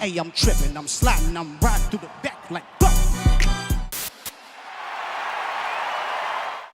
Hey, I'm tripping, I'm sliding, I'm riding through the back like fuck.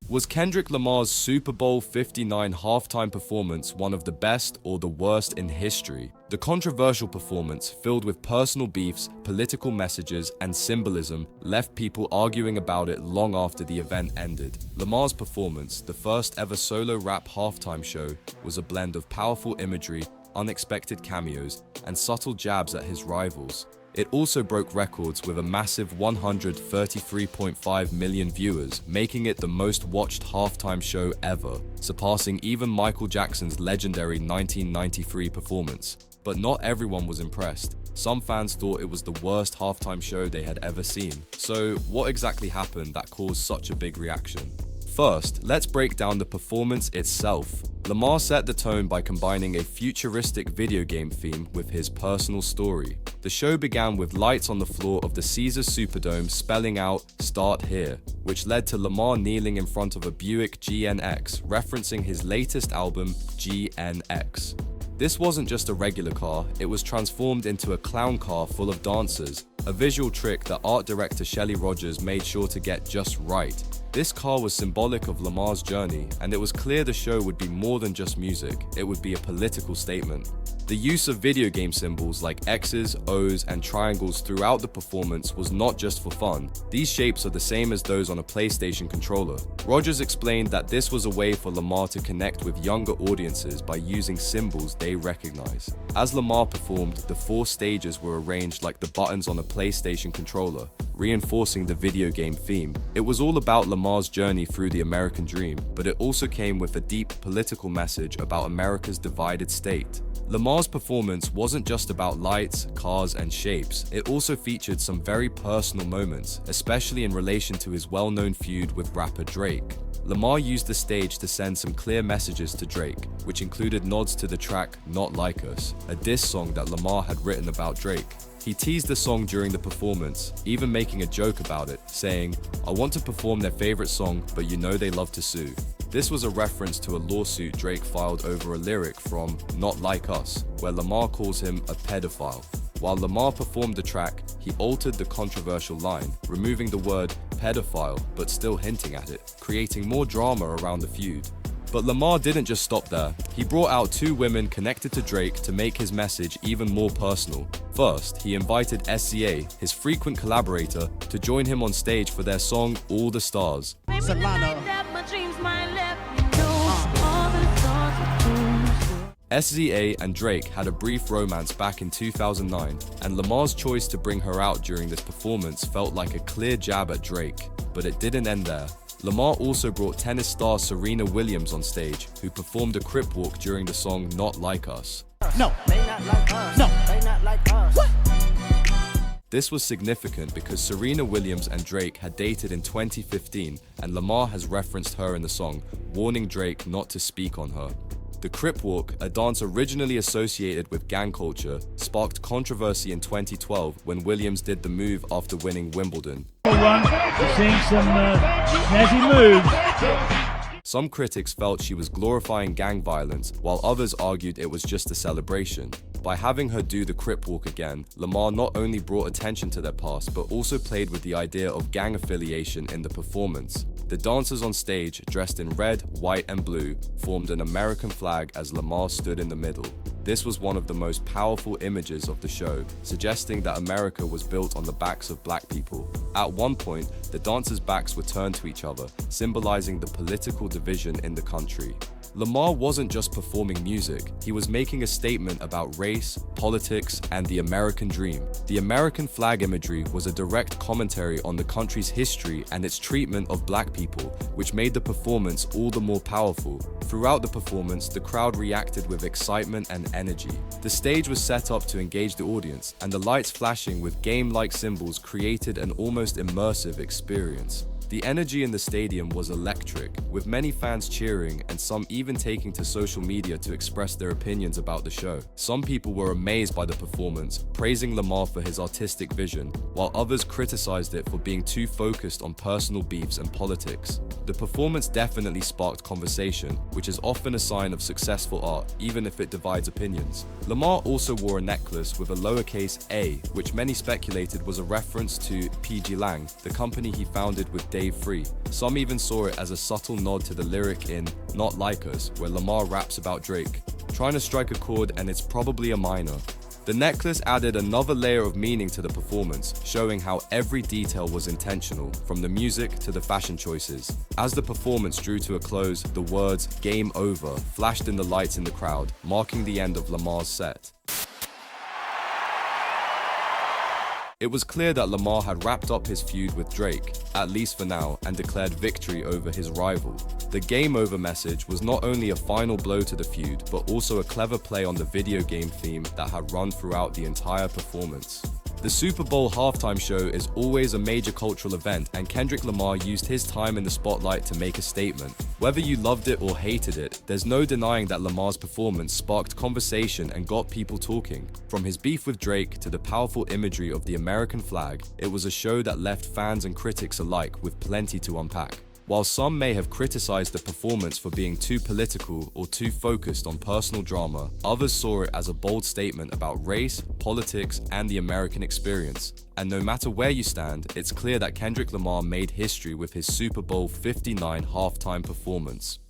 Was Kendrick Lamar's Super Bowl 59 halftime performance one of the best or the worst in history? The controversial performance, filled with personal beefs, political messages, and symbolism, left people arguing about it long after the event ended. Lamar's performance, the first ever solo rap halftime show, was a blend of powerful imagery, unexpected cameos, and subtle jabs at his rivals. It also broke records with a massive 133.5 million viewers, making it the most watched halftime show ever, surpassing even Michael Jackson's legendary 1993 performance. But not everyone was impressed. Some fans thought it was the worst halftime show they had ever seen. So, what exactly happened that caused such a big reaction? First, let's break down the performance itself. Lamar set the tone by combining a futuristic video game theme with his personal story. The show began with lights on the floor of the Caesars Superdome spelling out "Start Here," which led to Lamar kneeling in front of a Buick GNX, referencing his latest album, GNX. This wasn't just a regular car, it was transformed into a clown car full of dancers, a visual trick that art director Shelley Rogers made sure to get just right. This car was symbolic of Lamar's journey, and it was clear the show would be more than just music, it would be a political statement. The use of video game symbols like X's, O's, and triangles throughout the performance was not just for fun. These shapes are the same as those on a PlayStation controller. Rogers explained that this was a way for Lamar to connect with younger audiences by using symbols they recognize. As Lamar performed, the 4 stages were arranged like the buttons on a PlayStation controller, reinforcing the video game theme. It was all about Lamar's journey through the American dream, but it also came with a deep political message about America's divided state. Lamar's performance wasn't just about lights, cars, and shapes. It also featured some very personal moments, especially in relation to his well-known feud with rapper Drake. Lamar used the stage to send some clear messages to Drake, which included nods to the track Not Like Us, a diss song that Lamar had written about Drake. He teased the song during the performance, even making a joke about it, saying, "I want to perform their favorite song, but you know they love to sue." This was a reference to a lawsuit Drake filed over a lyric from Not Like Us, where Lamar calls him a pedophile. While Lamar performed the track, he altered the controversial line, removing the word pedophile but still hinting at it, creating more drama around the feud. But Lamar didn't just stop there. He brought out 2 women connected to Drake to make his message even more personal. First, he invited SZA, his frequent collaborator, to join him on stage for their song All the Stars. SZA and Drake had a brief romance back in 2009, and Lamar's choice to bring her out during this performance felt like a clear jab at Drake. But it didn't end there. Lamar also brought tennis star Serena Williams on stage, who performed a crip walk during the song Not Like Us. No, they not like us. No, they not like us. What? This was significant because Serena Williams and Drake had dated in 2015, and Lamar has referenced her in the song, warning Drake not to speak on her. The crip walk, a dance originally associated with gang culture, sparked controversy in 2012 when Williams did the move after winning Wimbledon. Seeing some snazzy moves. Some critics felt she was glorifying gang violence, while others argued it was just a celebration. By having her do the crip walk again, Lamar not only brought attention to their past, but also played with the idea of gang affiliation in the performance. The dancers on stage, dressed in red, white, and blue, formed an American flag as Lamar stood in the middle. This was one of the most powerful images of the show, suggesting that America was built on the backs of black people. At one point, the dancers' backs were turned to each other, symbolizing the political division in the country. Lamar wasn't just performing music, he was making a statement about race, politics, and the American dream. The American flag imagery was a direct commentary on the country's history and its treatment of black people, which made the performance all the more powerful. Throughout the performance, the crowd reacted with excitement and energy. The stage was set up to engage the audience, and the lights flashing with game-like symbols created an almost immersive experience. The energy in the stadium was electric, with many fans cheering and some even taking to social media to express their opinions about the show. Some people were amazed by the performance, praising Lamar for his artistic vision, while others criticized it for being too focused on personal beefs and politics. The performance definitely sparked conversation, which is often a sign of successful art, even if it divides opinions. Lamar also wore a necklace with a lowercase a, which many speculated was a reference to PG Lang, the company he founded with Dave Free. Some even saw it as a subtle nod to the lyric in Not Like Us, where Lamar raps about Drake, trying to strike a chord, and it's probably a minor. The necklace added another layer of meaning to the performance, showing how every detail was intentional, from the music to the fashion choices. As the performance drew to a close, the words "Game Over" flashed in the lights in the crowd, marking the end of Lamar's set. It was clear that Lamar had wrapped up his feud with Drake, at least for now, and declared victory over his rival. The game over message was not only a final blow to the feud, but also a clever play on the video game theme that had run throughout the entire performance. The Super Bowl halftime show is always a major cultural event, and Kendrick Lamar used his time in the spotlight to make a statement. Whether you loved it or hated it, there's no denying that Lamar's performance sparked conversation and got people talking. From his beef with Drake to the powerful imagery of the American flag, it was a show that left fans and critics alike with plenty to unpack. While some may have criticized the performance for being too political or too focused on personal drama, others saw it as a bold statement about race, politics, and the American experience. And no matter where you stand, it's clear that Kendrick Lamar made history with his Super Bowl 59 halftime performance.